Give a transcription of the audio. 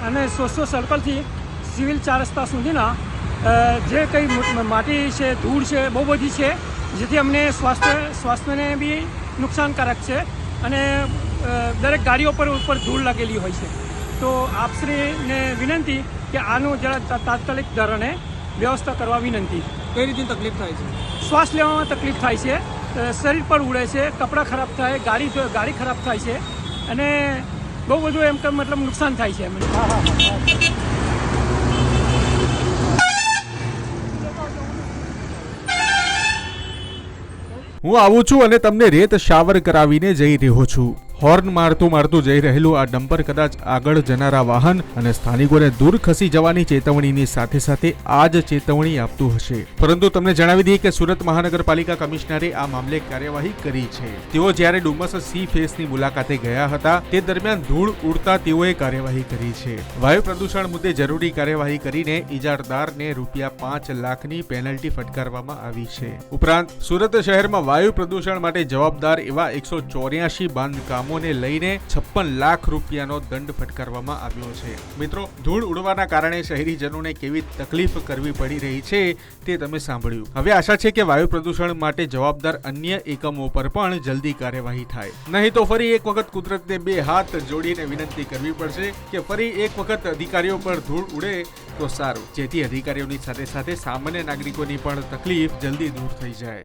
અને socio સર્કલથી civil 4 રસ્તા સુધીના જે કંઈ માટી છે, ધૂળ છે, બહુ બધી છે, જેથી અમને સ્વાસ્થ્યને બી નુકસાનકારક છે અને દરેક ગાડીઓ પર ઉપર ધૂળ લાગેલી હોય છે. તો આપશ્રીને વિનંતી કે આનું જરા તાત્કાલિક ધોરણે વ્યવસ્થા કરવા વિનંતી. કઈ રીતની તકલીફ થાય છે? શ્વાસ લેવામાં તકલીફ થાય છે, શરીર પર ઉડે છે, કપડાં ખરાબ થાય, ગાડી ખરાબ થાય છે અને બહુ બધું એમ કે મતલબ નુકસાન થાય છે. હું આવું છું અને તમને રેત શાવર કરાવીને જઈ રહ્યો છું. હોર્ન મારતું જઈ રહેલું આ ડમ્પર કદાચ આગળ જનારા વાહન અને સ્થાનિકોને દૂર ખસી જવાની ચેતવણીની સાથે સાથે આ જ ચેતવણી આપતું હશે. પરંતુ તમને જણાવી દઈએ કે સુરત મહાનગરપાલિકા કમિશનરે આ મામલે કાર્યવાહી કરી છે. તેઓ જ્યારે ડુમસ સી ફેસની મુલાકાતે ગયા હતા તે દરમિયાન ધૂળ ઉડતા તેઓએ કાર્યવાહી કરી છે. વાયુ પ્રદૂષણ મુદ્દે જરૂરી કાર્યવાહી કરીને ઇજારદારને ₹5 લાખની પેનલ્ટી ફટકારવામાં આવી છે. ઉપરાંત સુરત શહેરમાં વાયુ પ્રદૂષણ માટે જવાબદાર એવા 184 બાંધકામ ને લઈને ₹56 લાખનો દંડ ફટકારવામાં આવ્યો છે. મિત્રો, ધૂળ ઉડવાના કારણે શહેરીજનોને કેવી તકલીફ કરવી પડી રહી છે તે તમે સાંભળ્યું. હવે આશા છે કે વાયુ પ્રદૂષણ માટે જવાબદાર અન્ય એકમો પર પણ જલ્દી કાર્યવાહી થાય. નહીં તો ફરી એક વખત કુદરતને 2 હાથ જોડીને વિનંતી કરવી પડશે કે ફરી એક વખત અધિકારીઓ પર ધૂળ ઉડે તો સારું, જેથી અધિકારીઓની સાથે સાથે સામાન્ય નાગરિકોની પણ તકલીફ જલ્દી દૂર થઈ જાય.